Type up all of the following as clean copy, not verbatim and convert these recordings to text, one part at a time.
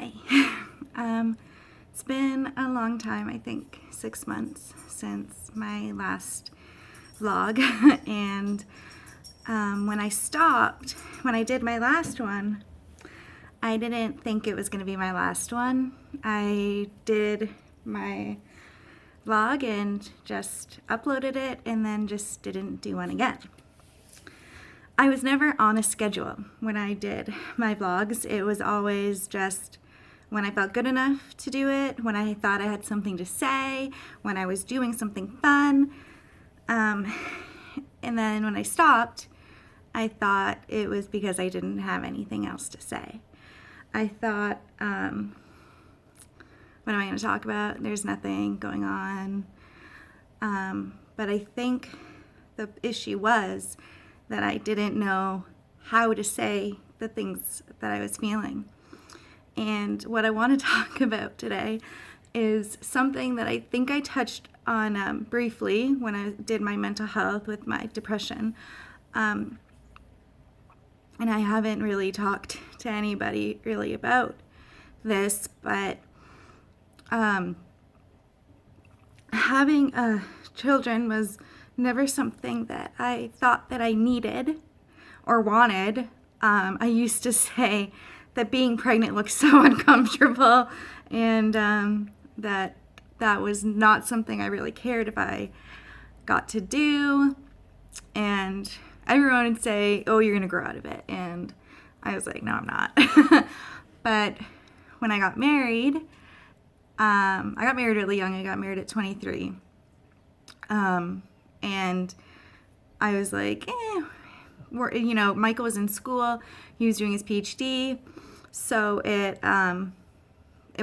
Hi. It's been a long time, I think 6 months since my last vlog. And when I did my last one, I didn't think it was going to be my last one. I did my vlog and just uploaded it and then just didn't do one again. I was never on a schedule when I did my vlogs. It was always just when I felt good enough to do it, when I thought I had something to say, when I was doing something fun. And then when I stopped, I thought it was because I didn't have anything else to say. I thought, what am I going to talk about? There's nothing going on. But I think the issue was that I didn't know how to say the things that I was feeling. And what I want to talk about today is something that I think I touched on briefly when I did my mental health with my depression. And I haven't really talked to anybody really about this, but having children was never something that I thought that I needed or wanted. I used to say that being pregnant looked so uncomfortable, and that was not something I really cared if I got to do. And everyone would say, oh, you're gonna grow out of it. And I was like, no, I'm not. But when I got married, I got married really young. I got married at 23. And I was like, Michael was in school. He was doing his PhD. So it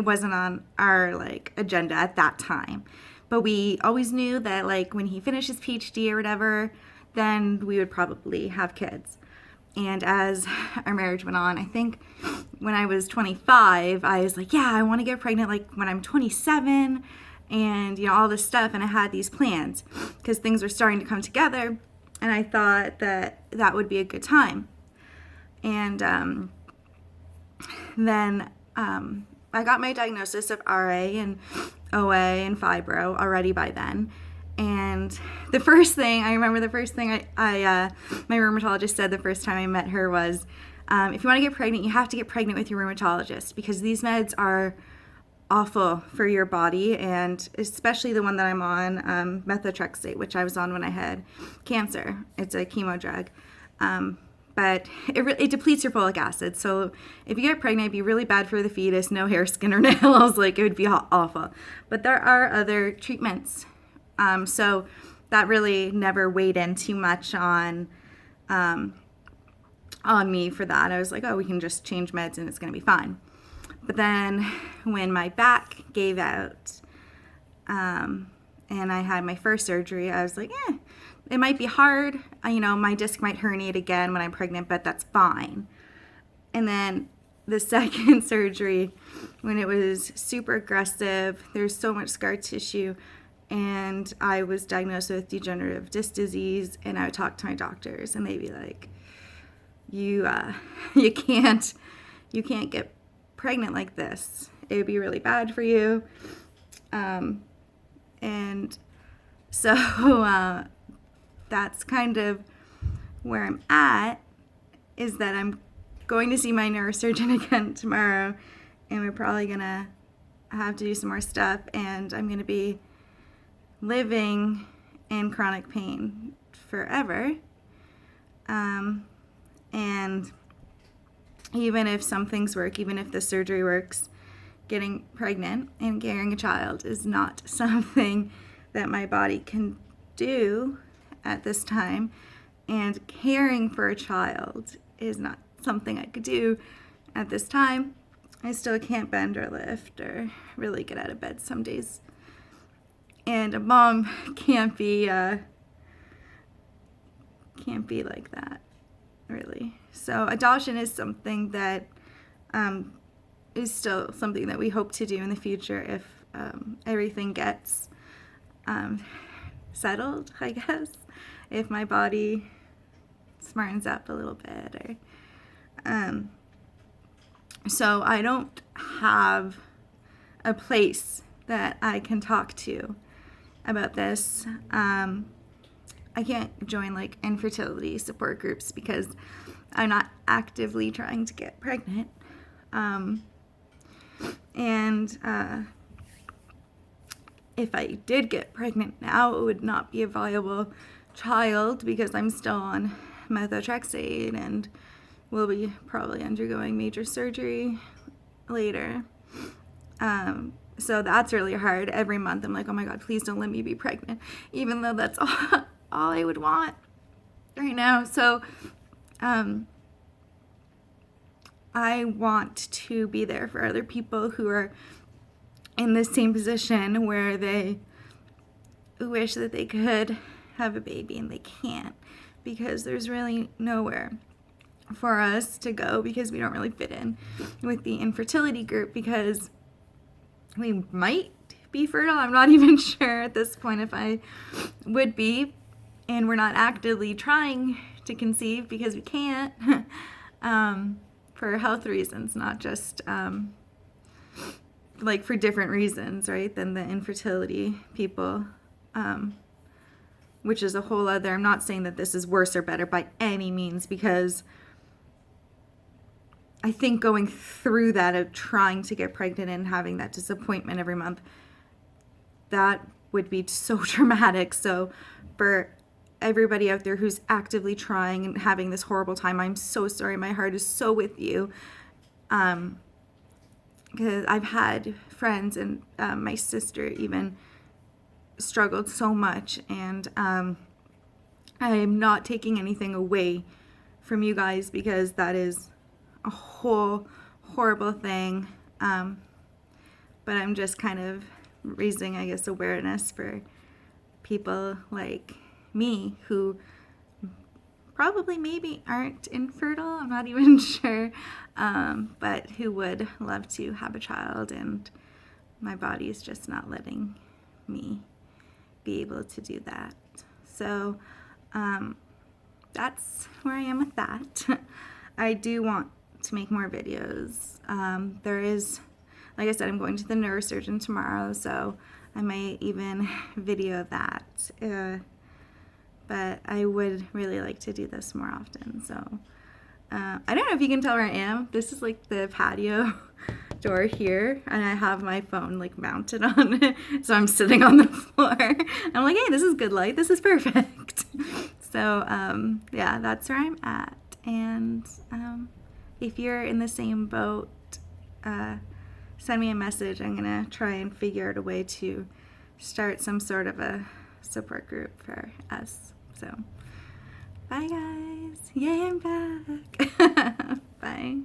wasn't on our agenda at that time. But we always knew that when he finished his PhD or whatever, then we would probably have kids. And as our marriage went on, I think when I was 25, I was like, yeah, I want to get pregnant when I'm 27 and all this stuff. And I had these plans because things were starting to come together, and I thought that would be a good time. And then I got my diagnosis of RA and OA and fibro already by then. And the first thing I my rheumatologist said the first time I met her was, if you want to get pregnant, you have to get pregnant with your rheumatologist, because these meds are awful for your body, and especially the one that I'm on, methotrexate, which I was on when I had cancer. It's a chemo drug. But it depletes your folic acid. So if you get pregnant, it'd be really bad for the fetus, no hair, skin, or nails. It would be awful. But there are other treatments. So that really never weighed in too much on me for that. I was like, oh, we can just change meds and it's going to be fine. But then when my back gave out, and I had my first surgery, I was like, it might be hard. My disc might herniate again when I'm pregnant, but that's fine. And then the second surgery, when it was super aggressive, there's so much scar tissue, and I was diagnosed with degenerative disc disease, and I would talk to my doctors, and they'd be like, you can't get pregnant like this. It would be really bad for you. And so that's kind of where I'm at, is that I'm going to see my neurosurgeon again tomorrow, and we're probably gonna have to do some more stuff, and I'm gonna be living in chronic pain forever. And even if some things work, even if the surgery works, getting pregnant and carrying a child is not something that my body can do at this time. And caring for a child is not something I could do at this time. I still can't bend or lift or really get out of bed some days. And a mom can't be like that, really. So adoption is something that is still something that we hope to do in the future if everything gets settled, I guess. If my body smartens up a little bit, or so I don't have a place that I can talk to about this. I can't join like infertility support groups because I'm not actively trying to get pregnant. If I did get pregnant now, it would not be a viable child because I'm still on methotrexate and will be probably undergoing major surgery later. So that's really hard. Every month I'm like, oh my God, please don't let me be pregnant, even though that's all I would want right now. So I want to be there for other people who are in the same position where they wish that they could have a baby and they can't because there's really nowhere for us to go because we don't really fit in with the infertility group because we might be fertile. I'm not even sure at this point if I would be, and we're not actively trying to conceive because we can't for health reasons, not just like for different reasons, right, than the infertility people, which is a whole other, I'm not saying that this is worse or better by any means because I think going through that of trying to get pregnant and having that disappointment every month, that would be so traumatic. So for everybody out there who's actively trying and having this horrible time, I'm so sorry. My heart is so with you. Because I've had friends and my sister even struggled so much, and I am not taking anything away from you guys because that is a whole horrible thing, but I'm just kind of raising, I guess, awareness for people like me who probably maybe aren't infertile, I'm not even sure, but who would love to have a child, and my body is just not letting me be able to do that. So that's where I am with that. I do want to make more videos. There is, like I said, I'm going to the neurosurgeon tomorrow, so I might even video that. But I would really like to do this more often. So I don't know if you can tell where I am. This is like the patio door here, and I have my phone like mounted on it, so I'm sitting on the floor. I'm like, hey, this is good light. This is perfect. So yeah, that's where I'm at. And if you're in the same boat, send me a message. I'm gonna try and figure out a way to start some sort of a support group for us. So bye guys. Yay, I'm back. Bye.